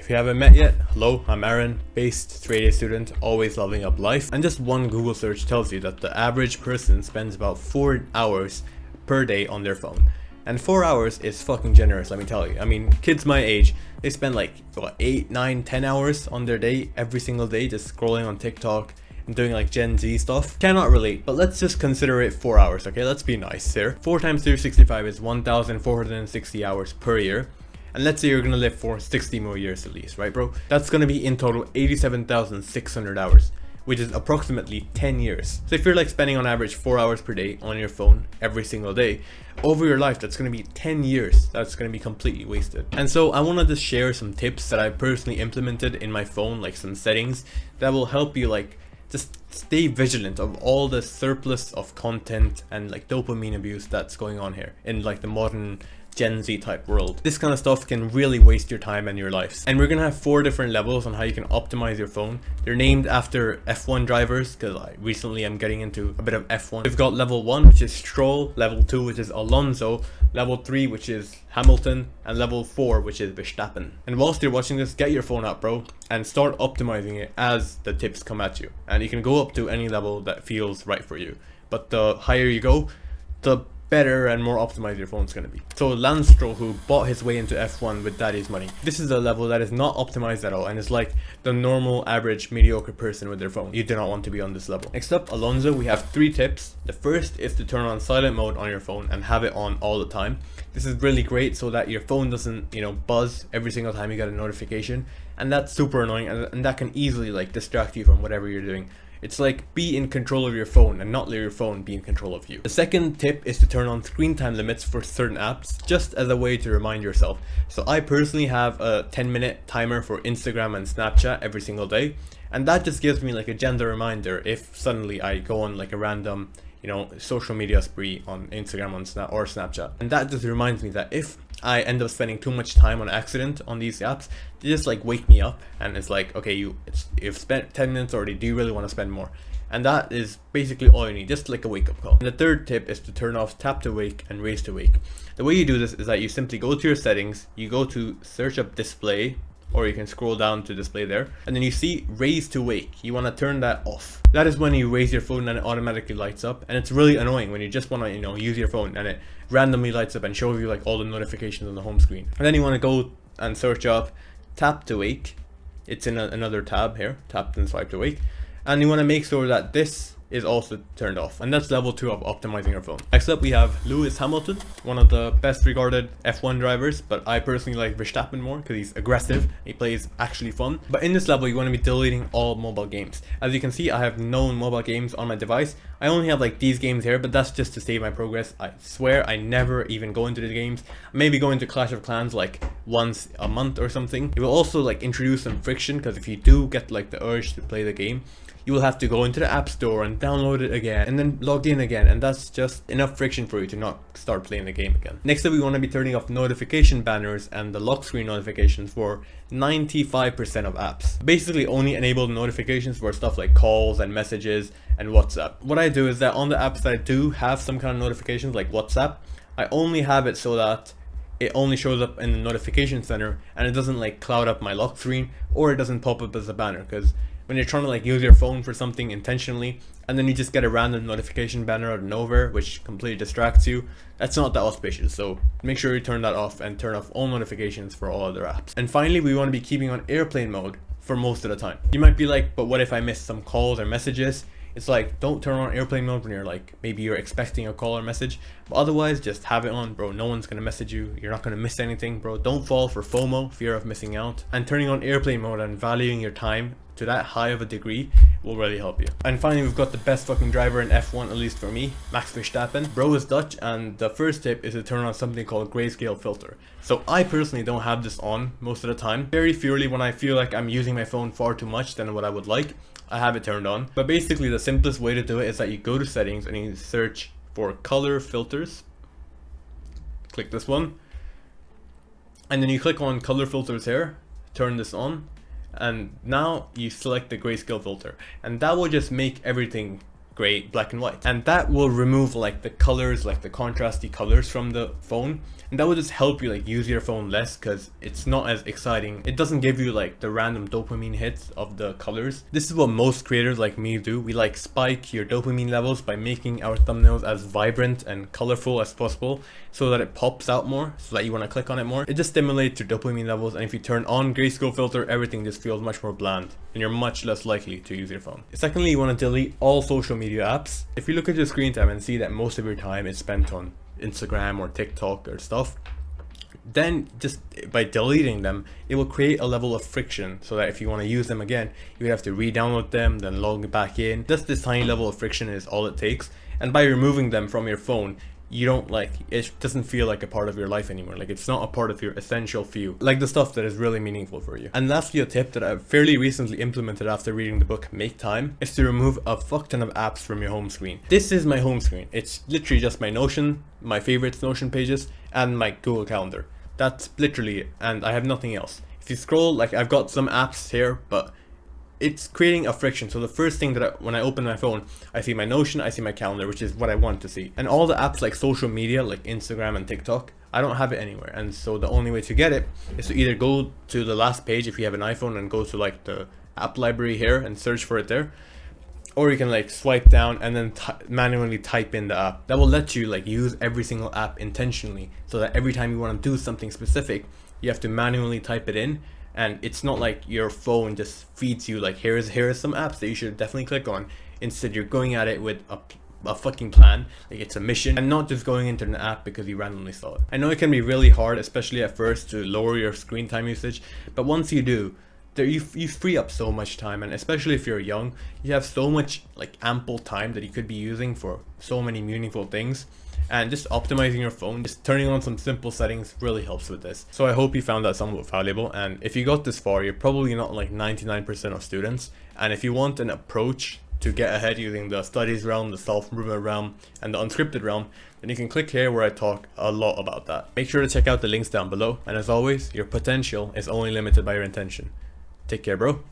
If you haven't met yet, hello, I'm Aaron, based straight A student, always loving up life. And just one Google search tells you that the average person spends about 4 hours per day on their phone. And 4 hours is fucking generous, let me tell you. I mean, kids my age, they spend like, what, 8, 9, 10 hours on their day, every single day, just scrolling on TikTok and doing like Gen Z stuff. Cannot relate, but let's just consider it 4 hours, okay? Let's be nice here. 4 times 365 is 1,460 hours per year. And let's say you're gonna live for 60 more years at least, right bro? That's gonna be in total 87,600 hours, which is approximately 10 years. So if you're like spending on average 4 hours per day on your phone every single day, over your life, that's gonna be 10 years. That's gonna be completely wasted. And so I wanted to share some tips that I personally implemented in my phone, like some settings that will help you like just stay vigilant of all the surplus of content and like dopamine abuse that's going on here in like the modern Gen Z type world. This kind of stuff can really waste your time and your lives. And we're gonna have 4 different levels on how you can optimize your phone. They're named after F1 drivers because I recently am getting into a bit of F1. We've got level 1, which is Stroll, level 2, which is Alonso, level 3, which is Hamilton, and level 4, which is Verstappen. And whilst you're watching this, get your phone out, bro, and start optimizing it as the tips come at you. And you can go up to any level that feels right for you. But the higher you go, the better and more optimized your phone's gonna be. So Lance Stroll, who bought his way into F1 with daddy's money, this is a level that is not optimized at all and is like the normal average mediocre person with their phone. You do not want to be on this level. Next up, Alonso, we have 3 tips. The first is to turn on silent mode on your phone and have it on all the time. This is really great so that your phone doesn't, you know, buzz every single time you get a notification, and that's super annoying, and that can easily like distract you from whatever you're doing. It's like be in control of your phone and not let your phone be in control of you. The second tip is to turn on screen time limits for certain apps just as a way to remind yourself. So I personally have a 10-minute timer for Instagram and Snapchat every single day, and that just gives me like a gentle reminder if suddenly I go on like a random, you know, social media spree on Instagram or Snapchat. And that just reminds me that if I end up spending too much time on accident on these apps, they just like wake me up and it's like, okay, you've spent 10 minutes already, do you really want to spend more? And that is basically all you need, just like a wake-up call. And the third tip is to turn off tap to wake and raise to wake. The way you do this is that you simply go to your settings, you go to search up display, or you can scroll down to display there, and then you see raise to wake. You want to turn that off. That is when you raise your phone and it automatically lights up, and it's really annoying when you just want to, you know, use your phone and it randomly lights up and shows you like all the notifications on the home screen. And then you want to go and search up tap to wake. It's in another tab here, tap and swipe to wake, and you want to make sure that this is also turned off, and that's level 2 of optimizing your phone. Next up we have Lewis Hamilton, one of the best regarded F1 drivers, but I personally like Verstappen more because he's aggressive, he plays actually fun. But in this level you want to be deleting all mobile games. As you can see, I have no mobile games on my device. I only have like these games here, but that's just to save my progress. I swear I never even go into the games. Maybe go into Clash of Clans like once a month or something. It will also like introduce some friction, because if you do get like the urge to play the game, you will have to go into the app store and download it again and then log in again, and that's just enough friction for you to not start playing the game again. Next up, we want to be turning off notification banners and the lock screen notifications for 95% of apps. Basically only enable notifications for stuff like calls and messages and WhatsApp. What I do is that on the apps that I do have some kind of notifications like WhatsApp, I only have it so that it only shows up in the notification center and it doesn't like cloud up my lock screen, or it doesn't pop up as a banner, because when you're trying to like use your phone for something intentionally and then you just get a random notification banner out of nowhere which completely distracts you, that's not that auspicious. So make sure you turn that off and turn off all notifications for all other apps. And finally, we want to be keeping on airplane mode for most of the time. You might be like, but what if I miss some calls or messages? It's like, don't turn on airplane mode when you're like, maybe you're expecting a call or message, but otherwise just have it on, bro. No one's gonna message you, you're not gonna miss anything, bro. Don't fall for FOMO, fear of missing out. And turning on airplane mode and valuing your time to that high of a degree will really help you. And finally, we've got the best fucking driver in F1, at least for me, Max Verstappen. Bro is Dutch, and the first tip is to turn on something called grayscale filter. So I personally don't have this on most of the time. Very purely when I feel like I'm using my phone far too much than what I would like, I have it turned on. But basically the simplest way to do it is that you go to settings and you search for color filters. Click this one. And then you click on color filters here, turn this on. And now you select the grayscale filter, and that will just make everything gray, black and white. And that will remove like the colors, like the contrasty colors from the phone. And that will just help you like use your phone less because it's not as exciting. It doesn't give you like the random dopamine hits of the colors. This is what most creators like me do. We like spike your dopamine levels by making our thumbnails as vibrant and colorful as possible so that it pops out more, so that you want to click on it more. It just stimulates your dopamine levels, and if you turn on grayscale filter, everything just feels much more bland and you're much less likely to use your phone. Secondly, you want to delete all social media apps. If you look at your screen time and see that most of your time is spent on Instagram or TikTok or stuff, then just by deleting them, it will create a level of friction so that if you want to use them again, you have to re-download them, then log back in. Just this tiny level of friction is all it takes. And by removing them from your phone, you don't like, it doesn't feel like a part of your life anymore. Like it's not a part of your essential few, like the stuff that is really meaningful for you. And lastly, a tip that I've fairly recently implemented after reading the book Make Time is to remove a fuck ton of apps from your home screen. This is my home screen. It's literally just my Notion, my favorites Notion pages, and my Google Calendar. That's literally it, and I have nothing else. If you scroll, like I've got some apps here, but it's creating a friction. So the first thing that when I open my phone, I see my Notion, I see my calendar, which is what I want to see. And all the apps like social media, like Instagram and TikTok, I don't have it anywhere. And so the only way to get it is to either go to the last page if you have an iPhone and go to like the app library here and search for it there. Or you can like swipe down and then manually type in the app. That will let you like use every single app intentionally, so that every time you want to do something specific, you have to manually type it in. And it's not like your phone just feeds you like, here are some apps that you should definitely click on. Instead, you're going at it with a fucking plan, like it's a mission, and not just going into an app because you randomly saw it. I know it can be really hard, especially at first, to lower your screen time usage, but once you do, you free up so much time. And especially if you're young, you have so much like ample time that you could be using for so many meaningful things. And just optimizing your phone, just turning on some simple settings really helps with this. So I hope you found that somewhat valuable. And if you got this far, you're probably not like 99% of students. And if you want an approach to get ahead using the studies realm, the self-improvement realm, and the unscripted realm, then you can click here where I talk a lot about that. Make sure to check out the links down below. And as always, your potential is only limited by your intention. Take care, bro.